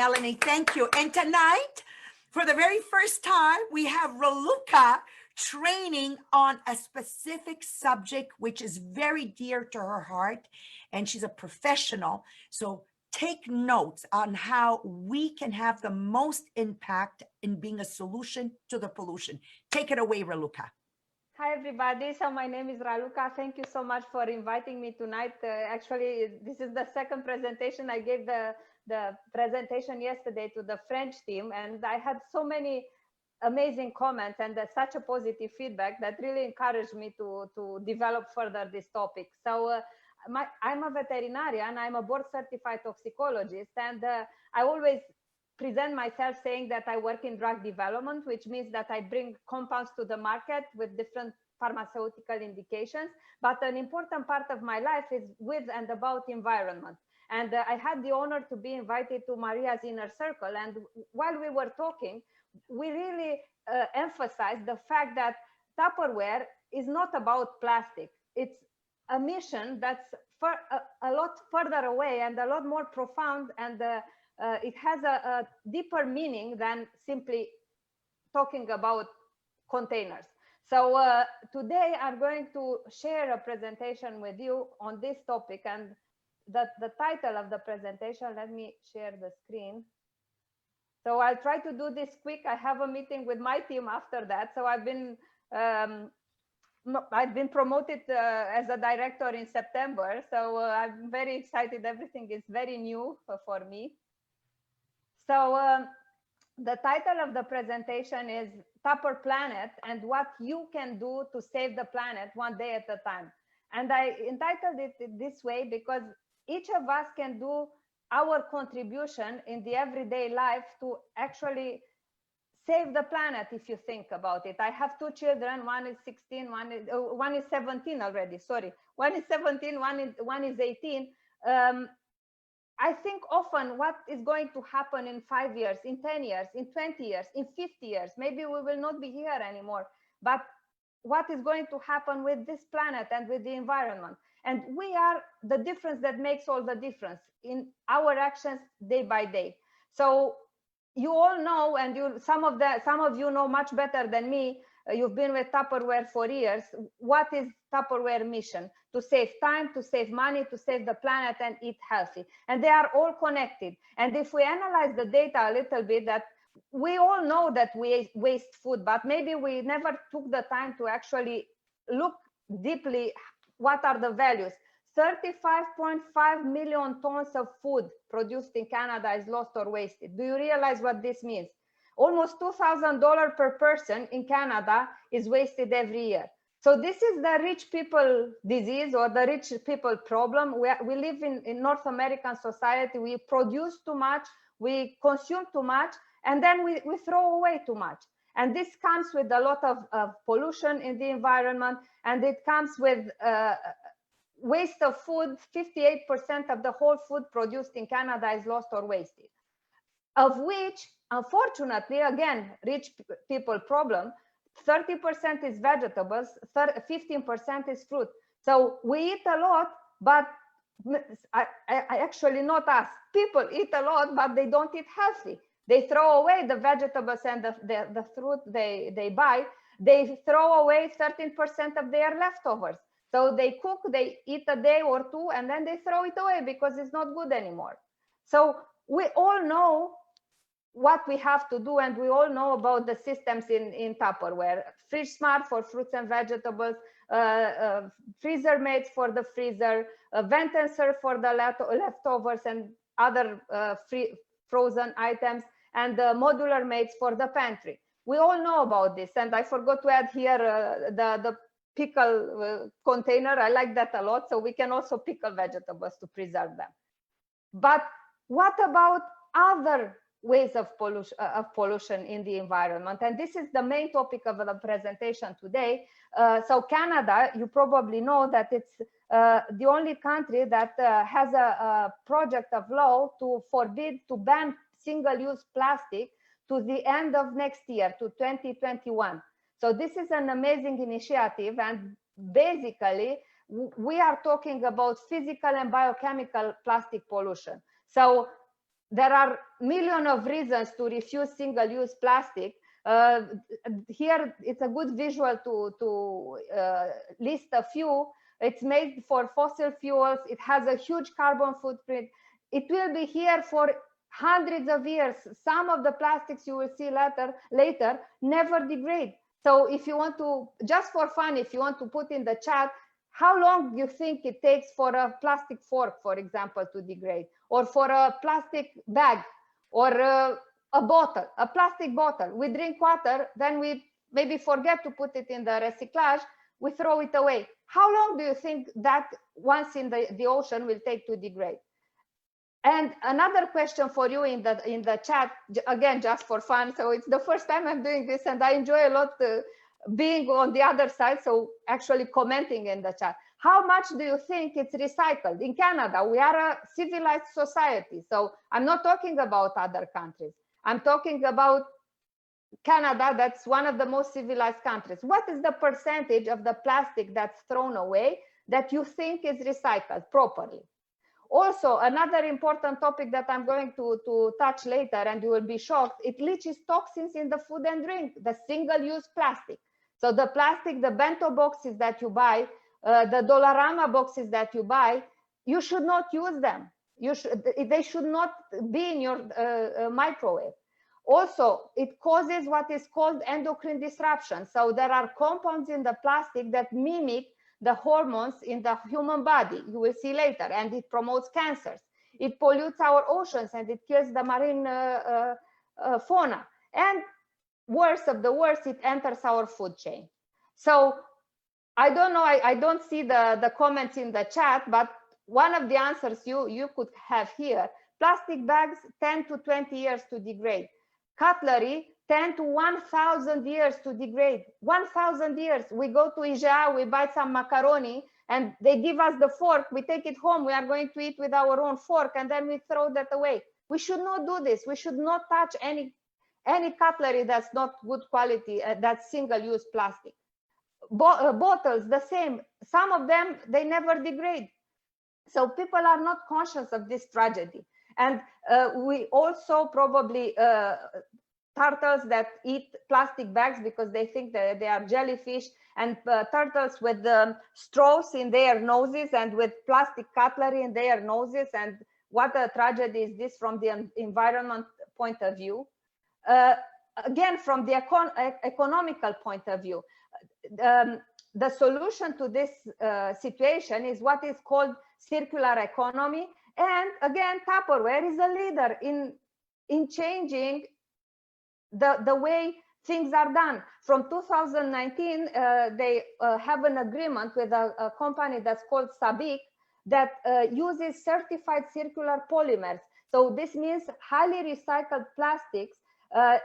Melanie. Thank you. And tonight, for the very first time, we have Raluca training on a specific subject, which is very dear to her heart. And she's a professional. So take notes on how we can have the most impact in being a solution to the pollution. Take it away, Raluca. Hi, everybody. So my name is Raluca. Thank you so much for inviting me tonight. Actually, this is the second presentation. I gave the presentation yesterday to the French team, and I had so many amazing comments and such a positive feedback that really encouraged me to develop further this topic. So I'm a veterinarian. I'm a board certified toxicologist, and I always present myself saying that I work in drug development, which means that I bring compounds to the market with different pharmaceutical indications. But an important part of my life is with and about environment. And I had the honor to be invited to Maria's inner circle. And while we were talking, we really emphasized the fact that Tupperware is not about plastic. It's a mission that's a lot further away and a lot more profound, and it has a deeper meaning than simply talking about containers. So today I'm going to share a presentation with you on this topic, and the title of the presentation, let me share the screen. So I'll try to do this quick. I have a meeting with my team after that. So I've been promoted as a director in September. So I'm very excited. Everything is very new for me. So the title of the presentation is Tupper Planet and what you can do to save the planet one day at a time. And I entitled it this way because each of us can do our contribution in the everyday life to actually save the planet, if you think about it. I have two children, one is 16, one is 17 already, sorry. One is 17, one is 18. I think often what is going to happen in 5 years, in 10 years, in 20 years, in 50 years, maybe we will not be here anymore, but what is going to happen with this planet and with the environment? And we are the difference that makes all the difference in our actions day by day. So you all know, and some of you know much better than me, you've been with Tupperware for years. What is Tupperware mission? To save time, to save money, to save the planet, and eat healthy. And they are all connected. And if we analyze the data a little bit, that we all know that we waste food, but maybe we never took the time to actually look deeply what are the values. 35.5 million tons of food produced in Canada is lost or wasted. Do you realize what this means? Almost $2,000 per person in Canada is wasted every year. So this is the rich people disease or the rich people problem. We live in North American society. We produce too much, we consume too much, and then we throw away too much. And this comes with a lot of pollution in the environment, and it comes with waste of food. 58% of the whole food produced in Canada is lost or wasted, of which, unfortunately, again, rich people problem, 30% is vegetables, 15% is fruit. So we eat a lot, but I actually not us. People eat a lot, but they don't eat healthy. They throw away the vegetables and the fruit they buy. They throw away 13% of their leftovers. So they cook, they eat a day or two, and then they throw it away because it's not good anymore. So we all know what we have to do, and we all know about the systems in Tupperware. Fridge Smart for fruits and vegetables, freezer mates for the freezer, vent and serve for the leftovers and other frozen items, and modular mates for the pantry. We all know about this, and I forgot to add here the pickle container. I like that a lot, so we can also pickle vegetables to preserve them. But what about other ways of pollution in the environment? And this is the main topic of the presentation today. So Canada, you probably know that it's the only country that has a project of law to ban single-use plastic to the end of next year, to 2021. So this is an amazing initiative, and basically we are talking about physical and biochemical plastic pollution. So there are millions of reasons to refuse single-use plastic. Here, it's a good visual to list a few. It's made for fossil fuels. It has a huge carbon footprint. It will be here for hundreds of years. Some of the plastics you will see later never degrade. So if you want to, just for fun, if you want to put in the chat, how long do you think it takes for a plastic fork, for example, to degrade, or for a plastic bag, or a bottle, a plastic bottle? We drink water, then we maybe forget to put it in the recyclage, we throw it away. How long do you think that once in the ocean will take to degrade? And another question for you in the chat, again, just for fun. So it's the first time I'm doing this, and I enjoy a lot being on the other side. So actually commenting in the chat. How much do you think it's recycled? In Canada, we are a civilized society. So I'm not talking about other countries. I'm talking about Canada, that's one of the most civilized countries. What is the percentage of the plastic that's thrown away that you think is recycled properly? Also, another important topic that I'm going to touch later, and you will be shocked, it leaches toxins in the food and drink, the single-use plastic. So the plastic, the bento boxes that you buy, the Dollarama boxes that you buy, you should not use them. They should not be in your microwave. Also, it causes what is called endocrine disruption. So there are compounds in the plastic that mimic the hormones in the human body. You will see later, and it promotes cancers. It pollutes our oceans, and it kills the marine fauna. And worst of the worst, it enters our food chain. So I don't know, I don't see the comments in the chat, but one of the answers you could have here, plastic bags 10 to 20 years to degrade. Cutlery, 10 to 1,000 years to degrade. 1,000 years. We go to IGA, we buy some macaroni, and they give us the fork. We take it home. We are going to eat with our own fork, and then we throw that away. We should not do this. We should not touch any cutlery that's not good quality, that's single-use plastic. Bottles, the same. Some of them, they never degrade. So people are not conscious of this tragedy. And we also probably turtles that eat plastic bags because they think that they are jellyfish, and turtles with straws in their noses and with plastic cutlery in their noses. And what a tragedy is this from the environment point of view. Again, from the economical point of view, the solution to this situation is what is called circular economy. And again, Tupperware is a leader in changing the way things are done. From 2019, they have an agreement with a company that's called Sabic that uses certified circular polymers. So this means highly recycled plastics,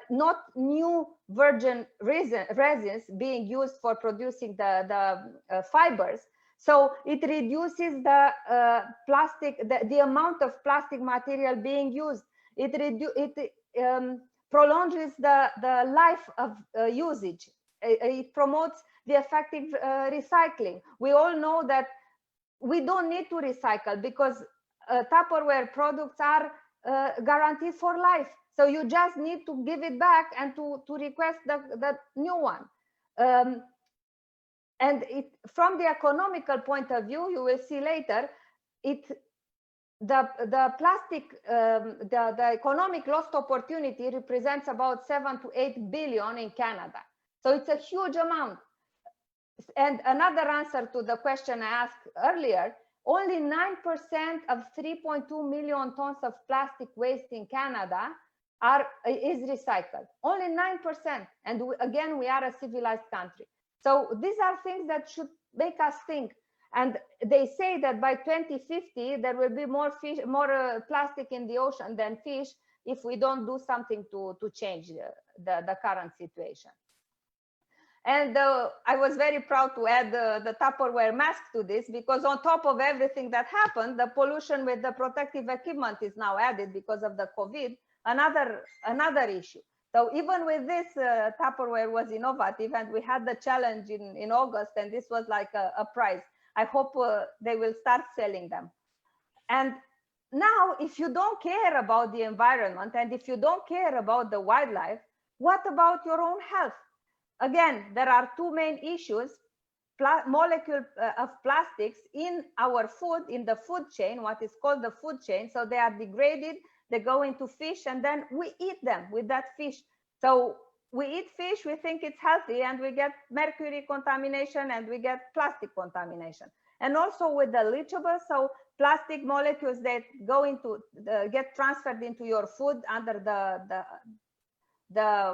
not new virgin resins being used for producing the fibers. So it reduces the plastic, the amount of plastic material being used. It prolongs the life of usage. It promotes the effective recycling. We all know that we don't need to recycle because Tupperware products are guaranteed for life. So you just need to give it back and to request the new one. And from the economical point of view, you will see later, the plastic, the economic lost opportunity represents about 7 to 8 billion in Canada. So it's a huge amount. And another answer to the question I asked earlier, only 9% of 3.2 million tons of plastic waste in Canada is recycled. Only 9%. And again, we are a civilized country. So these are things that should make us think. And they say that by 2050, there will be more plastic in the ocean than fish if we don't do something to change the current situation. And I was very proud to add the Tupperware mask to this, because on top of everything that happened, the pollution with the protective equipment is now added because of the COVID, another issue. So even with this, Tupperware was innovative, and we had the challenge in August, and this was like a prize. I hope they will start selling them. And now, if you don't care about the environment and if you don't care about the wildlife, what about your own health? Again, there are two main issues. Molecule of plastics in our food, in the food chain, what is called the food chain. So they are degraded, they go into fish, and then we eat them with that fish. So we eat fish, we think it's healthy, and we get mercury contamination and we get plastic contamination. And also with the leachables, so plastic molecules that go into, get transferred into your food under the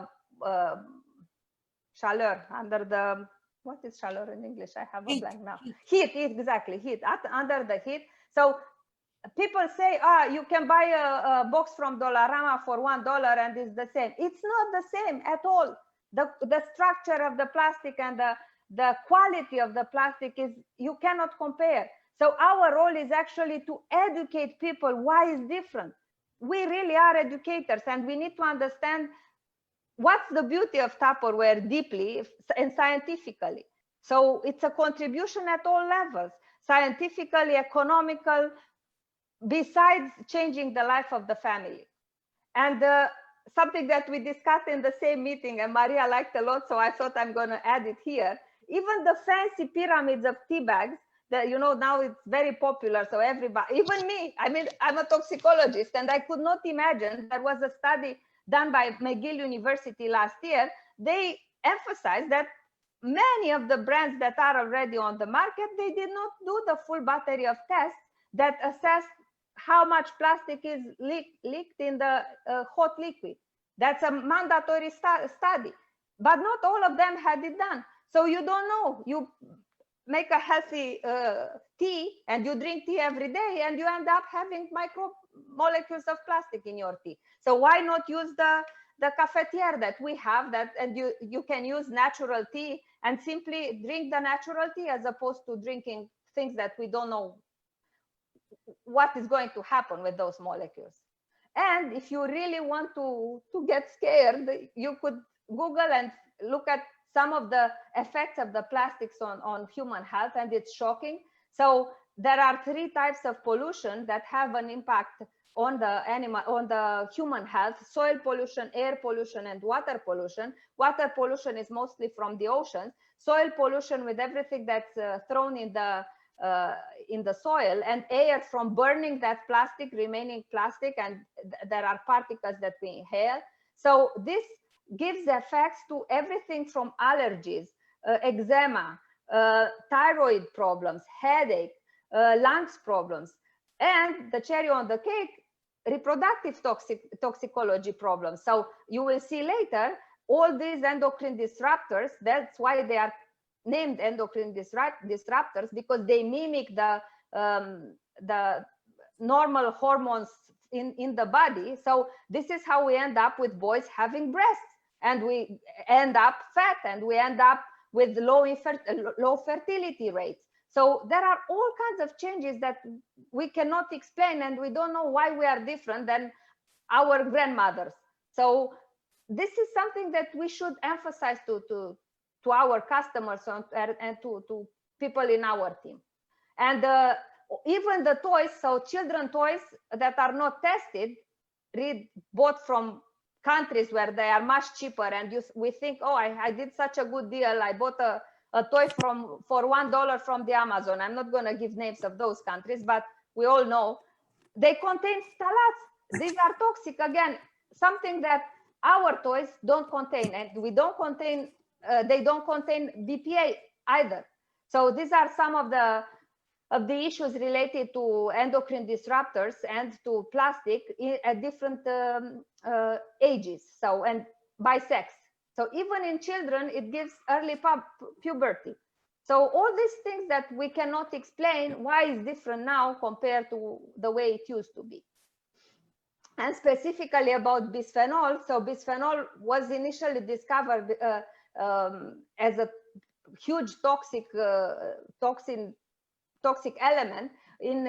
chaleur, under the, what is chaleur in English? I have a blank now. Heat, exactly, heat, under the heat. So people say, you can buy a box from Dollarama for $1 and it's the same. It's not the same at all. The structure of the plastic and the quality of the plastic is, you cannot compare. So our role is actually to educate people why it's different. We really are educators, and we need to understand what's the beauty of Tupperware deeply and scientifically. So it's a contribution at all levels, scientifically, economical, besides changing the life of the family. And something that we discussed in the same meeting, and Maria liked a lot, so I thought I'm going to add it here. Even the fancy pyramids of tea bags, that, you know, now it's very popular. So everybody, even me, I mean, I'm a toxicologist, and I could not imagine. There was a study done by McGill University last year. They emphasized that many of the brands that are already on the market, they did not do the full battery of tests that assess how much plastic is leaked in the hot liquid. That's a mandatory study, but not all of them had it done. So you don't know. You make a healthy tea and you drink tea every day and you end up having micromolecules of plastic in your tea. So why not use the cafetiere that we have, that, and you can use natural tea and simply drink the natural tea, as opposed to drinking things that we don't know what is going to happen with those molecules. And if you really want to get scared, you could Google and look at some of the effects of the plastics on human health, and it's shocking. So there are 3 types of pollution that have an impact on the human health: soil pollution, air pollution, and water pollution. Water pollution is mostly from the oceans. Soil pollution with everything that's thrown in the soil, and air from burning that plastic, remaining plastic, and there are particles that we inhale. So this gives effects to everything from allergies, eczema, thyroid problems, headache, lungs problems, and the cherry on the cake, reproductive toxicology problems. So you will see later all these endocrine disruptors. That's why they are named endocrine disruptors, because they mimic the normal hormones in the body. So this is how we end up with boys having breasts, and we end up fat, and we end up with low fertility rates. So there are all kinds of changes that we cannot explain, and we don't know why we are different than our grandmothers. So this is something that we should emphasize to our customers and to people in our team. And even the toys, so children toys that are not tested, bought from countries where they are much cheaper, and we think, oh, I did such a good deal. I bought a toy for $1 from the Amazon. I'm not going to give names of those countries, but we all know they contain phthalates. These are toxic. Again, something that our toys don't contain, and we don't contain. They don't contain BPA either. So these are some of the issues related to endocrine disruptors and to plastic at different ages. So, and by sex. So even in children, it gives early puberty. So all these things that we cannot explain why it's different now compared to the way it used to be. And specifically about bisphenol. So bisphenol was initially discovered as a huge toxic element in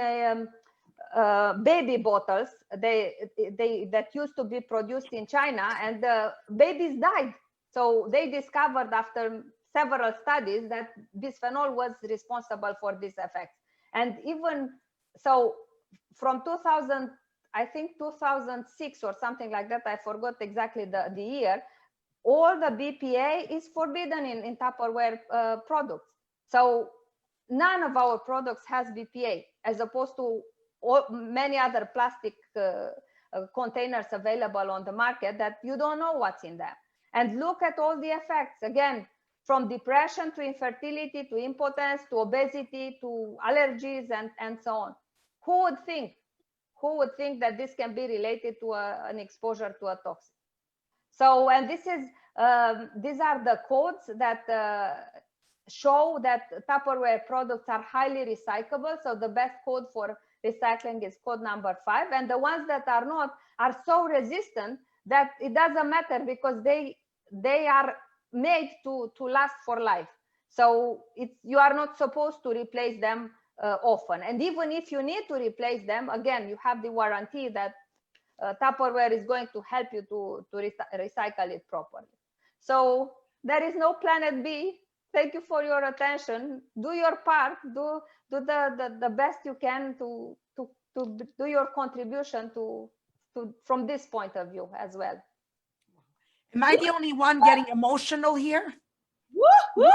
baby bottles that used to be produced in China, and the babies died. So they discovered after several studies that bisphenol was responsible for this effect. And even so, from 2000, I think 2006 or something like that, I forgot exactly the year, all the BPA is forbidden in Tupperware products. So none of our products has BPA, as opposed to many other plastic containers available on the market that you don't know what's in them. And look at all the effects, again, from depression to infertility to impotence to obesity to allergies and so on. Who would think that this can be related to an exposure to a toxin? So, and this is these are the codes that show that Tupperware products are highly recyclable. So the best code for recycling is code number 5, and the ones that are not are so resistant that it doesn't matter, because they are made to last for life. So you are not supposed to replace them often, and even if you need to replace them, again, you have the warranty that Tupperware is going to help you to recycle it properly. So there is no planet B. Thank you for your attention. Do your part. Do the best you can to do your contribution to from this point of view as well. Am I the only one getting emotional here? Woo, woo.